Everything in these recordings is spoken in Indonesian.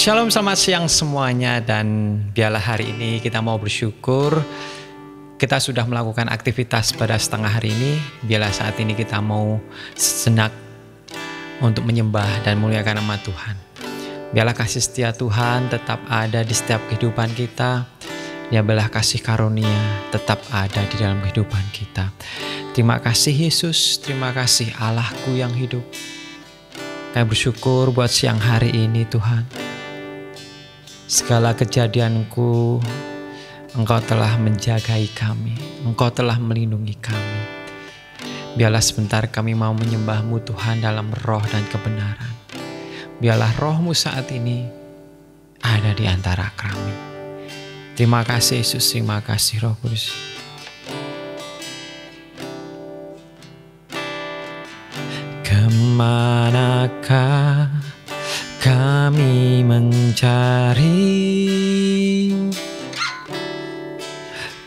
Shalom, selamat siang semuanya, dan biarlah hari ini kita mau bersyukur kita sudah melakukan aktivitas pada setengah hari ini. Biarlah saat ini kita mau sejenak untuk menyembah dan muliakan nama Tuhan. Biarlah kasih setia Tuhan tetap ada di setiap kehidupan kita. Biarlah kasih karunia tetap ada di dalam kehidupan kita. Terima kasih Yesus, terima kasih Allahku yang hidup. Kami bersyukur buat siang hari ini Tuhan. Segala kejadianku, Engkau telah menjagai kami, Engkau telah melindungi kami. Biarlah sebentar kami mau menyembah-Mu Tuhan dalam roh dan kebenaran. Biarlah roh-Mu saat ini ada di antara kami. Terima kasih Yesus, terima kasih Roh Kudus. Kemanakah kami mencari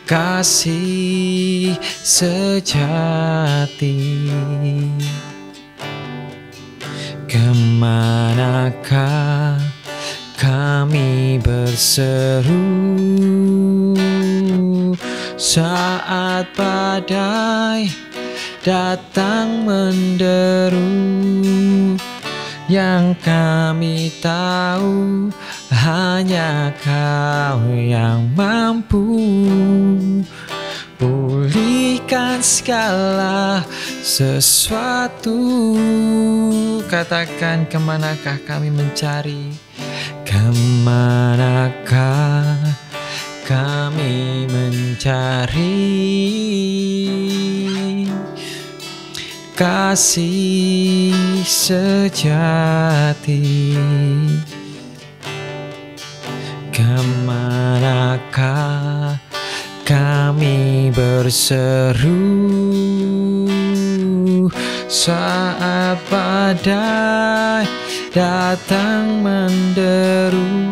kasih sejati? Kemanakah kami berseru saat badai datang menderu? Yang kami tahu hanya Kau yang mampu pulihkan segala sesuatu. Katakan, kemanakah kami mencari? Kemanakah kami mencari kasih sejati? Kemanakah kami berseru saat badai datang menderu?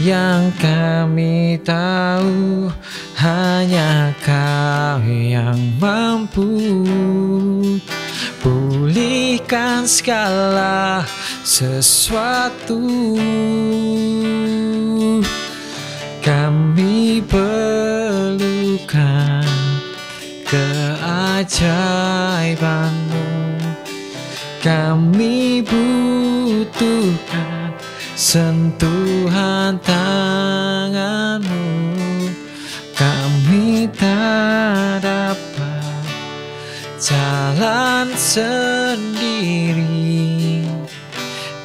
Yang kami tahu hanya Kau yang mampu pulihkan segala sesuatu. Kami perlukan keajaiban-Mu, kami butuhkan sentuhan tangan-Mu. Kami tak dapat jalan sendiri,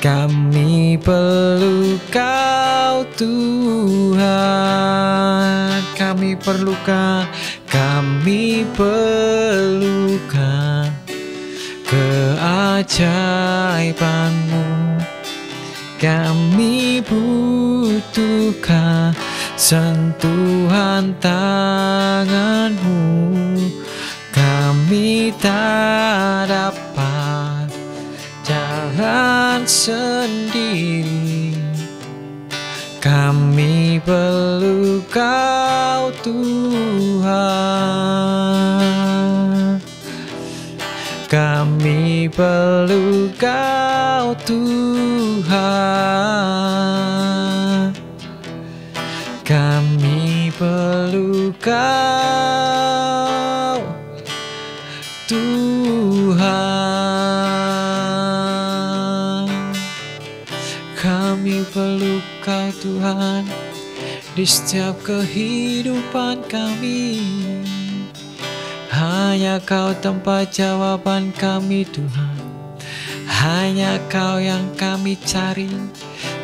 kami perlu Kau Tuhan. Kami perlukan keajaiban-Mu. Kami butuhkan sentuhan tangan-Mu. Kami tak dapat jalan sendiri, kami perlu Kau Tuhan. Kami perlu Kau Tuhan. Kami perlu Kau Tuhan. Kami perlu Kau Tuhan di setiap kehidupan kami. Hanya Kau tempat jawaban kami Tuhan. Hanya Kau yang kami cari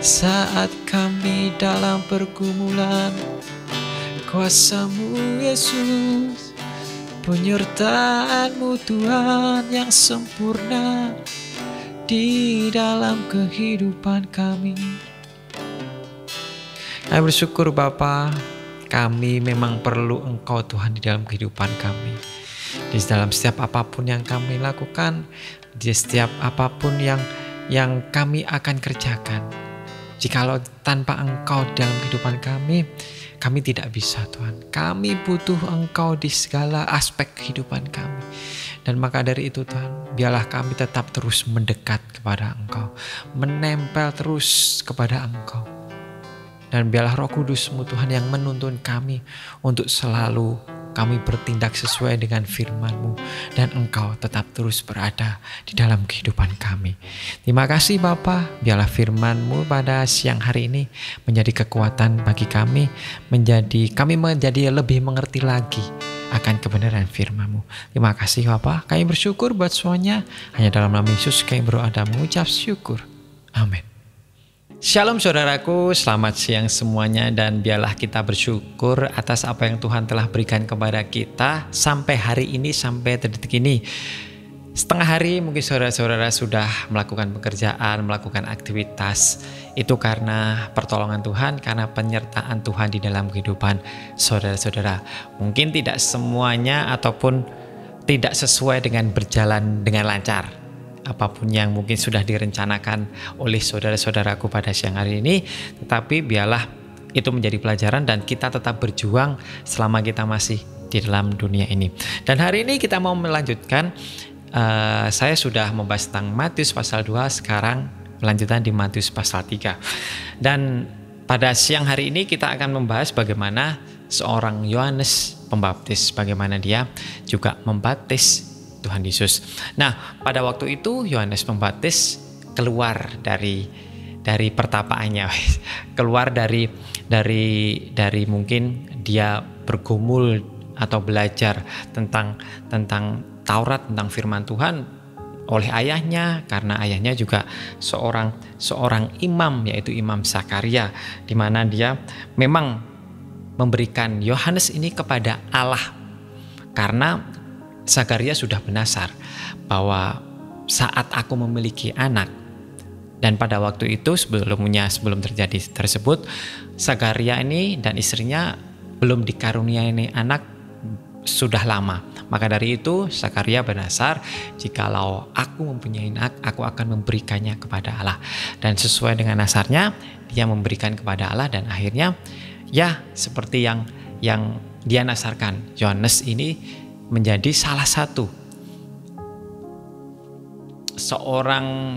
saat kami dalam pergumulan. Kuasa-Mu Yesus, penyertaan-Mu Tuhan yang sempurna di dalam kehidupan kami. Kami bersyukur Bapa, kami memang perlu Engkau Tuhan di dalam kehidupan kami. Di dalam setiap apapun yang kami lakukan, di setiap apapun yang kami akan kerjakan. Jikalau tanpa Engkau dalam kehidupan kami tidak bisa Tuhan. Kami butuh Engkau di segala aspek kehidupan kami. Dan maka dari itu Tuhan, biarlah kami tetap terus mendekat kepada Engkau, menempel terus kepada Engkau. Dan biarlah Roh Kudus-Mu Tuhan yang menuntun kami untuk selalu kami bertindak sesuai dengan firman-Mu, dan Engkau tetap terus berada di dalam kehidupan kami. Terima kasih Bapa, biarlah firman-Mu pada siang hari ini menjadi kekuatan bagi kami, kami menjadi lebih mengerti lagi akan kebenaran firman-Mu. Terima kasih Bapa, kami bersyukur buat semuanya. Hanya dalam nama Yesus kami berdoa mengucap syukur. Amin. Shalom saudaraku, selamat siang semuanya, dan biarlah kita bersyukur atas apa yang Tuhan telah berikan kepada kita sampai hari ini, sampai detik ini. Setengah hari mungkin saudara-saudara sudah melakukan pekerjaan, melakukan aktivitas. Itu karena pertolongan Tuhan, karena penyertaan Tuhan di dalam kehidupan saudara-saudara. Mungkin tidak semuanya ataupun tidak sesuai dengan berjalan dengan lancar. Apapun yang mungkin sudah direncanakan oleh saudara-saudaraku pada siang hari ini, tetapi biarlah itu menjadi pelajaran dan kita tetap berjuang selama kita masih di dalam dunia ini. Dan hari ini kita mau melanjutkan, saya sudah membahas tentang Matius pasal 2, sekarang melanjutkan di Matius pasal 3. Dan pada siang hari ini kita akan membahas bagaimana seorang Yohanes Pembaptis, bagaimana dia juga membaptis Tuhan Yesus. Nah, pada waktu itu Yohanes Pembaptis keluar dari pertapaannya, keluar dari mungkin dia bergumul atau belajar tentang Taurat, tentang firman Tuhan oleh ayahnya, karena ayahnya juga seorang imam, yaitu Imam Zakaria, di mana dia memang memberikan Yohanes ini kepada Allah, karena Zakaria sudah bernasar bahwa saat aku memiliki anak, dan pada waktu itu sebelum terjadi tersebut, Zakaria ini dan istrinya belum dikaruniai anak sudah lama. Maka dari itu Zakaria bernasar, jikalau aku mempunyai anak, aku akan memberikannya kepada Allah. Dan sesuai dengan nasarnya, dia memberikan kepada Allah, dan akhirnya ya seperti yang dia nasarkan, Yohanes ini menjadi salah satu seorang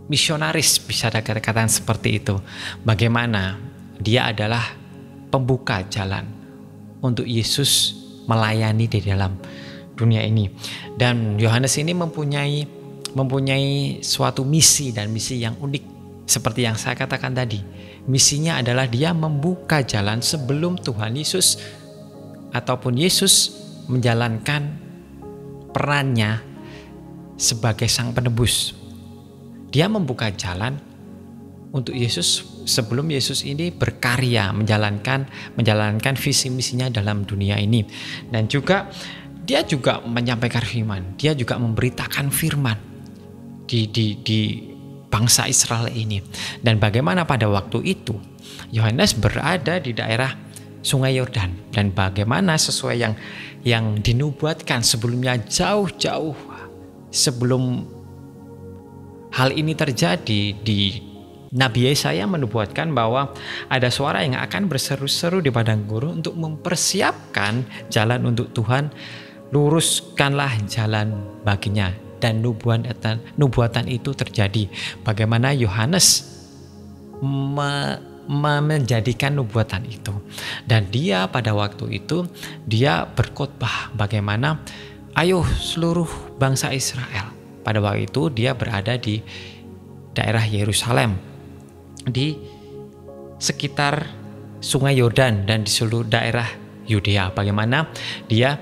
misionaris, bisa dikatakan seperti itu. Bagaimana dia adalah pembuka jalan untuk Yesus melayani di dalam dunia ini. Dan Yohanes ini mempunyai suatu misi, dan misi yang unik seperti yang saya katakan tadi. Misinya adalah dia membuka jalan sebelum Tuhan Yesus ataupun Yesus menjalankan perannya sebagai sang penebus. Dia membuka jalan untuk Yesus sebelum Yesus ini berkarya menjalankan visi misinya dalam dunia ini. Dan juga dia juga menyampaikan firman, dia juga memberitakan firman di bangsa Israel ini. Dan bagaimana pada waktu itu Yohanes berada di daerah Sungai Yordan, dan bagaimana sesuai yang dinubuatkan sebelumnya, jauh-jauh sebelum hal ini terjadi, di Nabi Yesaya menubuatkan bahwa ada suara yang akan berseru-seru di padang gurun untuk mempersiapkan jalan untuk Tuhan, luruskanlah jalan baginya. Dan nubuatan itu terjadi. Bagaimana Yohanes menjadikan nubuatan itu, dan dia pada waktu itu dia berkhotbah bagaimana ayo seluruh bangsa Israel. Pada waktu itu dia berada di daerah Yerusalem, di sekitar Sungai Yordan dan di seluruh daerah Yudea. Bagaimana dia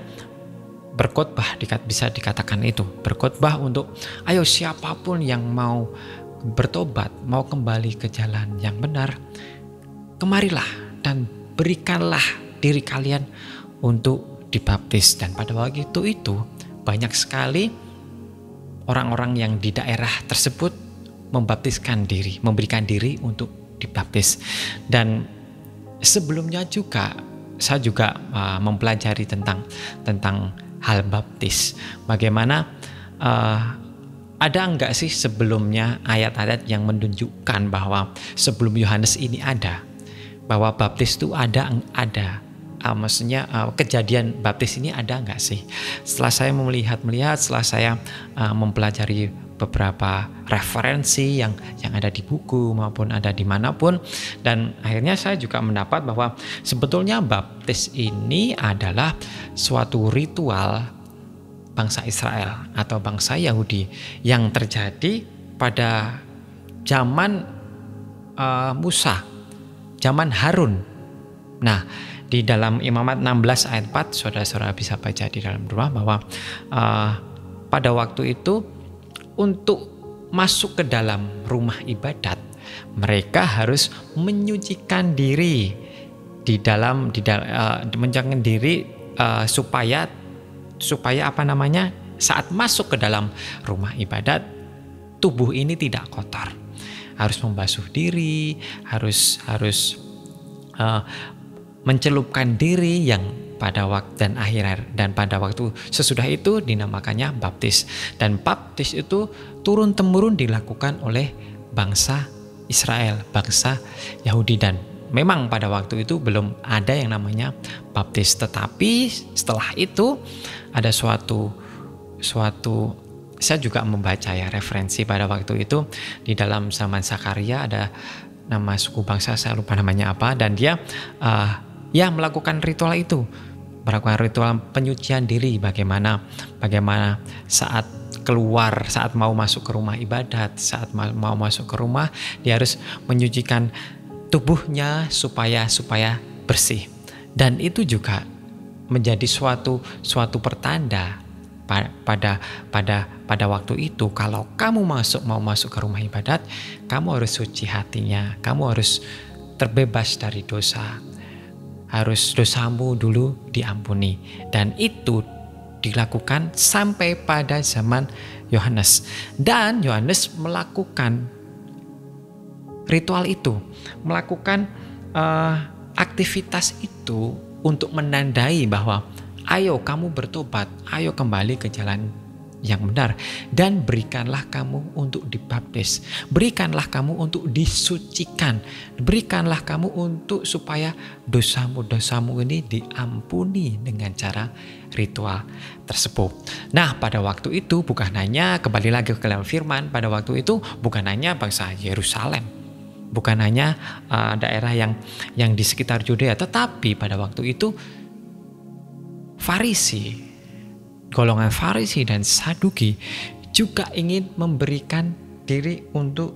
berkhotbah, bisa dikatakan itu berkhotbah untuk ayo siapapun yang mau bertobat, mau kembali ke jalan yang benar, kemarilah dan berikanlah diri kalian untuk dibaptis. Dan pada waktu itu banyak sekali orang-orang yang di daerah tersebut membaptiskan diri, memberikan diri untuk dibaptis. Dan sebelumnya juga saya juga mempelajari tentang hal baptis. Bagaimana ada enggak sih sebelumnya ayat-ayat yang menunjukkan bahwa sebelum Yohanes ini ada, bahwa baptis itu ada. kejadian baptis ini ada nggak sih? Setelah saya melihat, setelah saya mempelajari beberapa referensi yang ada di buku maupun ada dimanapun, dan akhirnya saya juga mendapat bahwa sebetulnya baptis ini adalah suatu ritual bangsa Israel atau bangsa Yahudi yang terjadi pada zaman Musa, zaman Harun. Nah, di dalam Imamat 16 ayat 4, saudara-saudara bisa baca di dalam rumah bahwa pada waktu itu untuk masuk ke dalam rumah ibadat, mereka harus menyucikan diri menjaga diri supaya saat masuk ke dalam rumah ibadat tubuh ini tidak kotor. Harus membasuh diri, harus mencelupkan diri yang pada waktu dan pada waktu sesudah itu dinamakannya baptis. Dan baptis itu turun temurun dilakukan oleh bangsa Israel, bangsa Yahudi, dan memang pada waktu itu belum ada yang namanya baptis. Tetapi setelah itu ada suatu saya juga membaca referensi pada waktu itu di dalam zaman Zakaria, ada nama suku bangsa, saya lupa namanya apa, dan dia melakukan ritual itu, melakukan ritual penyucian diri. Bagaimana saat keluar, saat mau masuk ke rumah ibadat, saat mau masuk ke rumah, dia harus menyucikan tubuhnya supaya bersih. Dan itu juga menjadi suatu pertanda pada waktu itu, kalau kamu mau masuk ke rumah ibadat, kamu harus suci hatinya, kamu harus terbebas dari dosa, harus dosamu dulu diampuni. Dan itu dilakukan sampai pada zaman Yohanes, dan Yohanes melakukan ritual itu, melakukan aktivitas itu untuk menandai bahwa ayo kamu bertobat, ayo kembali ke jalan yang benar, dan berikanlah kamu untuk dibaptis, berikanlah kamu untuk disucikan, berikanlah kamu untuk supaya dosamu ini diampuni dengan cara ritual tersebut. Nah, pada waktu itu bukan hanya, kembali lagi ke dalam firman, pada waktu itu bukan hanya bangsa Yerusalem, bukan hanya daerah yang di sekitar Yudea, tetapi pada waktu itu Farisi, golongan Farisi dan Saduki juga ingin memberikan diri untuk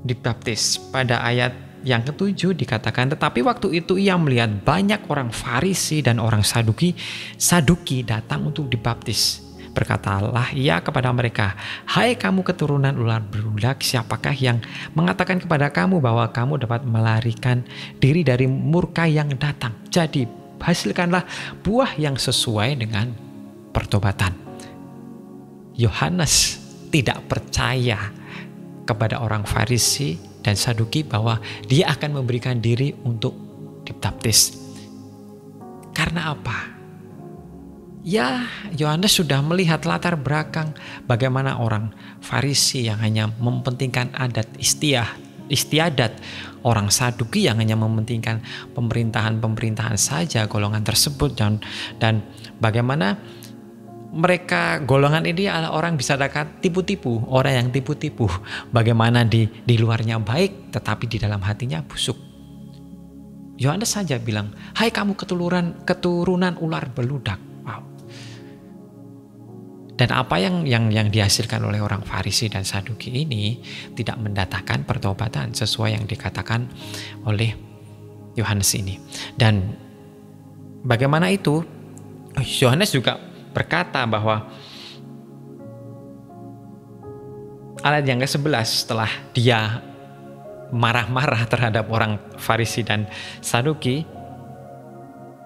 dibaptis. Pada ayat yang ke-7 dikatakan, tetapi waktu itu ia melihat banyak orang Farisi dan orang Saduki datang untuk dibaptis. Berkatalah ia kepada mereka, hai kamu keturunan ular beludak, siapakah yang mengatakan kepada kamu bahwa kamu dapat melarikan diri dari murka yang datang? Jadi hasilkanlah buah yang sesuai dengan pertobatan. Yohanes tidak percaya kepada orang Farisi dan Saduki bahwa dia akan memberikan diri untuk dibaptis. Karena apa? Ya, Yohanes sudah melihat latar belakang bagaimana orang Farisi yang hanya mementingkan adat istiadat, orang Saduki yang hanya mementingkan pemerintahan saja golongan tersebut, dan bagaimana mereka golongan ini adalah orang bisa dekat tipu-tipu, orang yang tipu-tipu, bagaimana di luarnya baik tetapi di dalam hatinya busuk. Yohanes saja bilang, hai kamu keturunan ular beludak. Wow. Dan apa yang dihasilkan oleh orang Farisi dan Saduki ini tidak mendatangkan pertobatan sesuai yang dikatakan oleh Yohanes ini. Dan bagaimana itu? Yohanes juga berkata bahwa ayat yang ke-11, setelah dia marah-marah terhadap orang Farisi dan Saduki,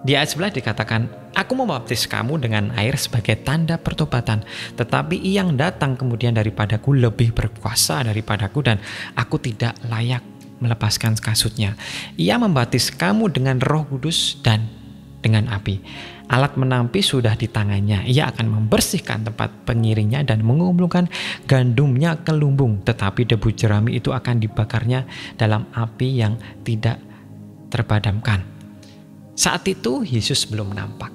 di ayat 11 dikatakan, aku membaptis kamu dengan air sebagai tanda pertobatan, tetapi yang datang kemudian daripadaku lebih berkuasa daripadaku, dan aku tidak layak melepaskan kasutnya. Ia membaptis kamu dengan Roh Kudus dan dengan api. Alat menampi sudah di tangannya. Ia akan membersihkan tempat pengiringnya dan mengumpulkan gandumnya ke lumbung, tetapi debu jerami itu akan dibakarnya dalam api yang tidak terpadamkan. Saat itu Yesus belum nampak.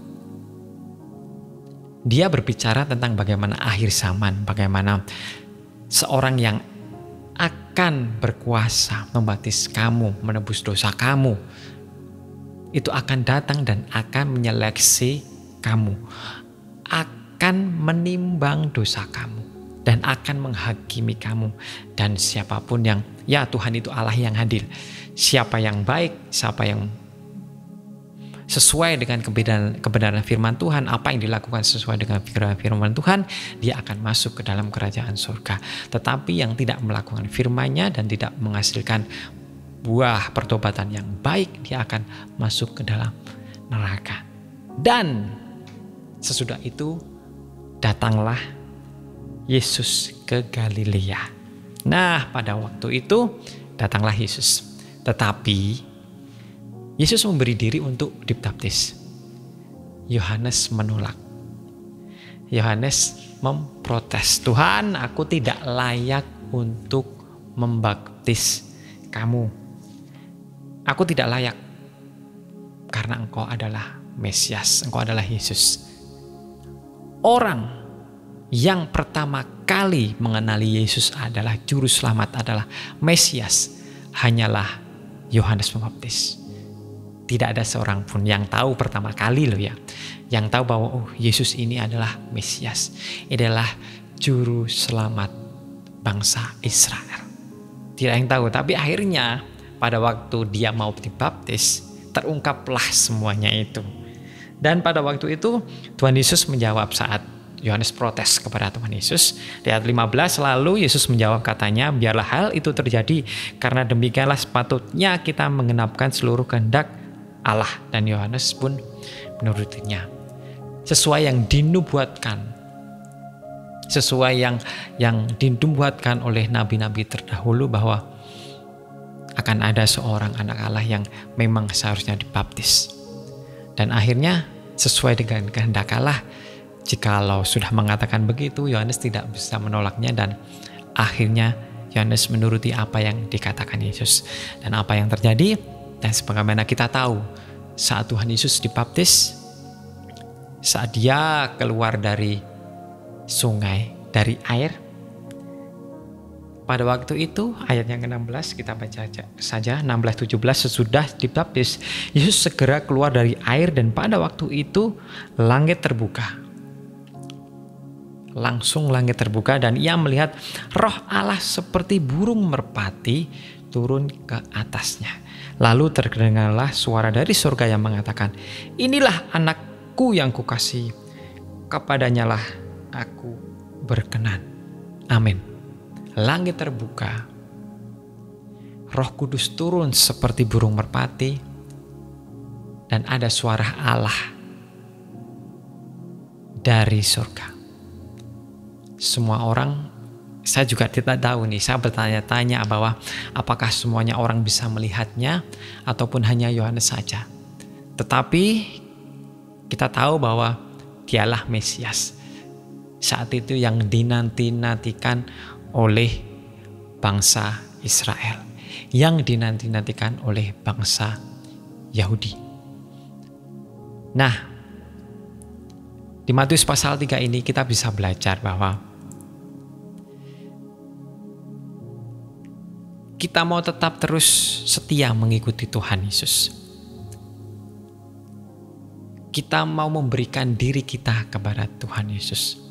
Dia berbicara tentang bagaimana akhir zaman, bagaimana seorang yang akan berkuasa membaptis kamu, menebus dosa kamu, itu akan datang dan akan menyeleksi kamu, akan menimbang dosa kamu, dan akan menghakimi kamu. Dan siapapun yang, ya Tuhan itu Allah yang adil. Siapa yang baik, siapa yang sesuai dengan kebenaran firman Tuhan, apa yang dilakukan sesuai dengan firman Tuhan, dia akan masuk ke dalam kerajaan surga. Tetapi yang tidak melakukan firman-Nya dan tidak menghasilkan buah pertobatan yang baik, dia akan masuk ke dalam neraka. Dan sesudah itu datanglah Yesus ke Galilea. Nah, pada waktu itu datanglah Yesus. Tetapi Yesus memberi diri untuk dibaptis. Yohanes menolak. Yohanes memprotes, "Tuhan, aku tidak layak untuk membaptis kamu. Aku tidak layak karena engkau adalah Mesias, engkau adalah Yesus." Orang yang pertama kali mengenali Yesus adalah Juru Selamat, adalah Mesias, hanyalah Yohanes Pembaptis. Tidak ada seorang pun yang tahu pertama kali loh ya, yang tahu bahwa Yesus ini adalah Mesias, adalah Juru Selamat bangsa Israel. Tidak yang tahu, tapi akhirnya pada waktu dia mau dibaptis, terungkaplah semuanya itu. Dan pada waktu itu Tuhan Yesus menjawab saat Yohanes protes kepada Tuhan Yesus. Di ayat 15, lalu Yesus menjawab katanya, "Biarlah hal itu terjadi, karena demikianlah sepatutnya kita menggenapkan seluruh kehendak Allah." Dan Yohanes pun menurutinya. Sesuai yang dinubuatkan, sesuai yang dinubuatkan oleh nabi-nabi terdahulu, bahwa akan ada seorang anak Allah yang memang seharusnya dibaptis. Dan akhirnya sesuai dengan kehendak Allah, jikalau sudah mengatakan begitu, Yohanes tidak bisa menolaknya, dan akhirnya Yohanes menuruti apa yang dikatakan Yesus. Dan apa yang terjadi? Dan sebagaimana kita tahu, saat Tuhan Yesus dibaptis, saat dia keluar dari sungai, dari air, pada waktu itu ayat yang ke-16 kita baca saja, 16-17, sesudah dibaptis, Yesus segera keluar dari air, dan pada waktu itu langit terbuka. Langsung langit terbuka, dan ia melihat Roh Allah seperti burung merpati turun ke atasnya. Lalu terdengarlah suara dari surga yang mengatakan, "Inilah anakku yang kukasihi, kepadanyalah aku berkenan." Amin. Langit terbuka, Roh Kudus turun seperti burung merpati, dan ada suara Allah dari surga. Semua orang, saya juga tidak tahu nih, saya bertanya-tanya bahwa apakah semuanya orang bisa melihatnya ataupun hanya Yohanes saja. Tetapi kita tahu bahwa dialah Mesias. Saat itu yang dinanti-nantikan oleh bangsa Israel, yang dinanti-nantikan oleh bangsa Yahudi. Nah, di Matius pasal 3 ini kita bisa belajar bahwa kita mau tetap terus setia mengikuti Tuhan Yesus. Kita mau memberikan diri kita kepada Tuhan Yesus.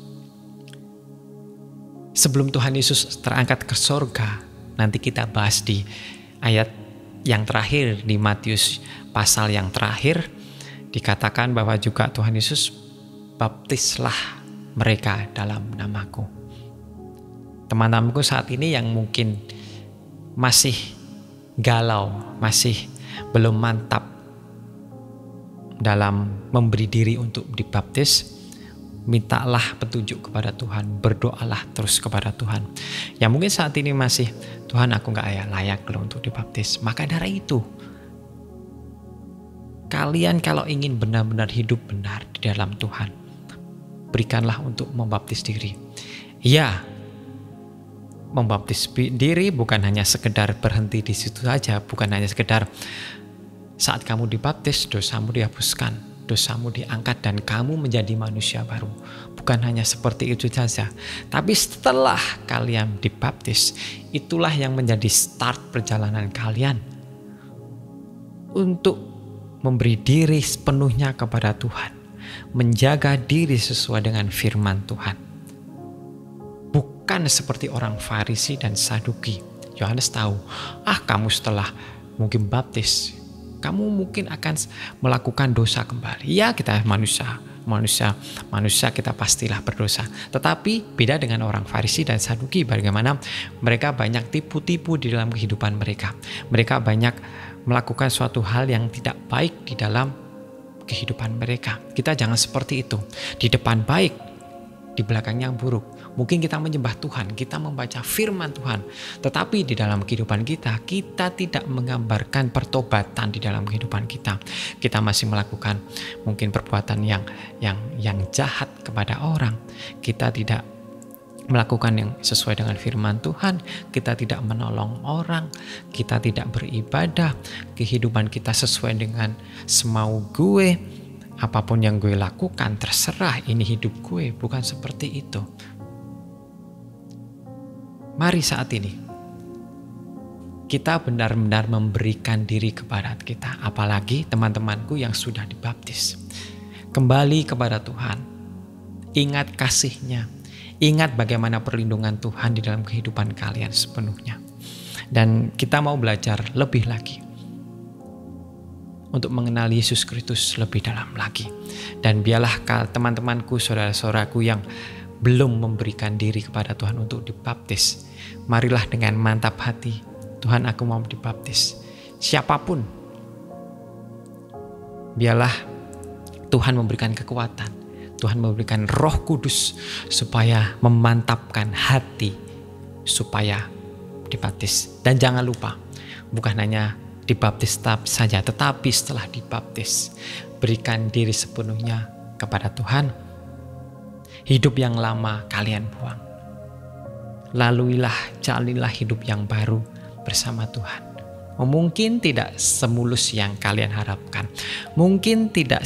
Sebelum Tuhan Yesus terangkat ke surga, nanti kita bahas di ayat yang terakhir di Matius pasal yang terakhir, dikatakan bahwa juga Tuhan Yesus, "Baptislah mereka dalam namaku." Teman-temanku saat ini yang mungkin masih galau, masih belum mantap dalam memberi diri untuk dibaptis, mintalah petunjuk kepada Tuhan, berdoalah terus kepada Tuhan. Yang mungkin saat ini masih, "Tuhan, aku gak layak loh untuk dibaptis." Maka dari itu, kalian kalau ingin benar-benar hidup benar di dalam Tuhan, berikanlah untuk membaptis diri. Ya, membaptis diri bukan hanya sekedar berhenti di situ saja, bukan hanya sekedar Saat kamu dibaptis, dosamu dihapuskan, dosamu diangkat dan kamu menjadi manusia baru. Bukan hanya seperti itu saja, tapi setelah kalian dibaptis, itulah yang menjadi start perjalanan kalian untuk memberi diri sepenuhnya kepada Tuhan, menjaga diri sesuai dengan firman Tuhan. Bukan seperti orang Farisi dan Saduki. Yohanes tahu, kamu setelah mungkin baptis, kamu mungkin akan melakukan dosa kembali. Ya, kita manusia kita pastilah berdosa. Tetapi beda dengan orang Farisi dan Saduki, bagaimana mereka banyak tipu-tipu di dalam kehidupan mereka. Mereka banyak melakukan suatu hal yang tidak baik di dalam kehidupan mereka. Kita jangan seperti itu. Di depan baik, di belakangnya buruk. Mungkin kita menyembah Tuhan, kita membaca firman Tuhan, tetapi di dalam kehidupan kita tidak menggambarkan pertobatan di dalam kehidupan kita. Kita masih melakukan mungkin perbuatan yang jahat kepada orang. Kita tidak melakukan yang sesuai dengan firman Tuhan, kita tidak menolong orang, kita tidak beribadah, kehidupan kita sesuai dengan semau gue. Apapun yang gue lakukan, terserah, ini hidup gue. Bukan seperti itu. Mari saat ini kita benar-benar memberikan diri kepada kita. Apalagi teman-temanku yang sudah dibaptis. Kembali kepada Tuhan. Ingat kasih-Nya. Ingat bagaimana perlindungan Tuhan di dalam kehidupan kalian sepenuhnya. Dan kita mau belajar lebih lagi untuk mengenal Yesus Kristus lebih dalam lagi. Dan biarlah teman-temanku, saudara-saudaraku yang belum memberikan diri kepada Tuhan untuk dibaptis, marilah dengan mantap hati, Tuhan, aku mau dibaptis. Siapapun, biarlah Tuhan memberikan kekuatan, Tuhan memberikan Roh Kudus supaya memantapkan hati supaya dibaptis. Dan jangan lupa, bukan hanya dibaptis saja, tetapi setelah dibaptis, berikan diri sepenuhnya kepada Tuhan. Hidup yang lama kalian buang. Laluilah, jalanilah hidup yang baru bersama Tuhan. Mungkin tidak semulus yang kalian harapkan. Mungkin tidak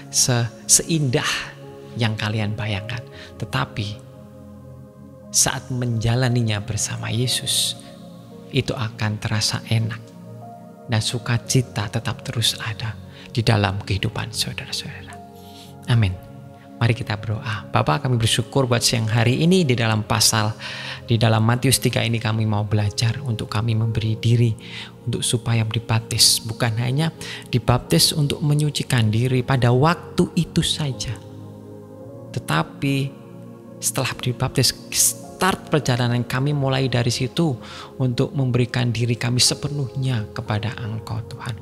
seindah yang kalian bayangkan. Tetapi saat menjalaninya bersama Yesus, itu akan terasa enak. Dan sukacita tetap terus ada di dalam kehidupan saudara-saudara. Amin. Mari kita berdoa. Bapa, kami bersyukur buat siang hari ini di dalam Matius 3 ini kami mau belajar untuk kami memberi diri untuk supaya dibaptis. Bukan hanya dibaptis untuk menyucikan diri pada waktu itu saja. Tetapi setelah dibaptis, start perjalanan kami mulai dari situ untuk memberikan diri kami sepenuhnya kepada Engkau Tuhan.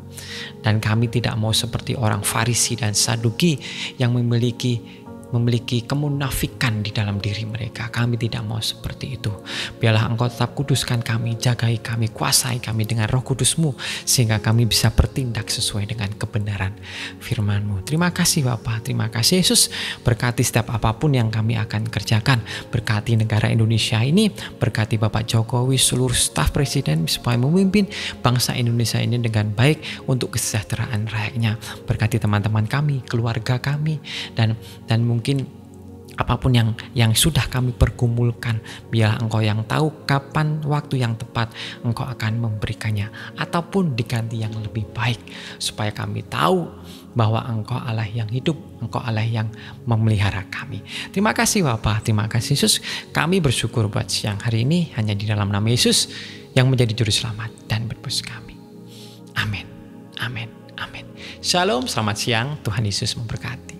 Dan kami tidak mau seperti orang Farisi dan Saduki yang memiliki kemunafikan di dalam diri mereka. Kami tidak mau seperti itu. Biarlah Engkau tetap kuduskan kami, jagai kami, kuasai kami dengan Roh Kudus-Mu, sehingga kami bisa bertindak sesuai dengan kebenaran firman-Mu. Terima kasih Bapa, terima kasih Yesus. Berkati setiap apapun yang kami akan kerjakan. Berkati negara Indonesia ini, berkati Bapak Jokowi, seluruh staf presiden supaya memimpin bangsa Indonesia ini dengan baik untuk kesejahteraan rakyatnya. Berkati teman-teman kami, keluarga kami, dan mungkin apapun yang sudah kami pergumulkan, biarlah Engkau yang tahu kapan waktu yang tepat Engkau akan memberikannya, ataupun diganti yang lebih baik, supaya kami tahu bahwa Engkau Allah yang hidup, Engkau Allah yang memelihara kami. Terima kasih Bapa, terima kasih Yesus. Kami bersyukur buat siang hari ini hanya di dalam nama Yesus yang menjadi juru selamat dan penebus kami. Amin, amin, amin. Shalom, selamat siang, Tuhan Yesus memberkati.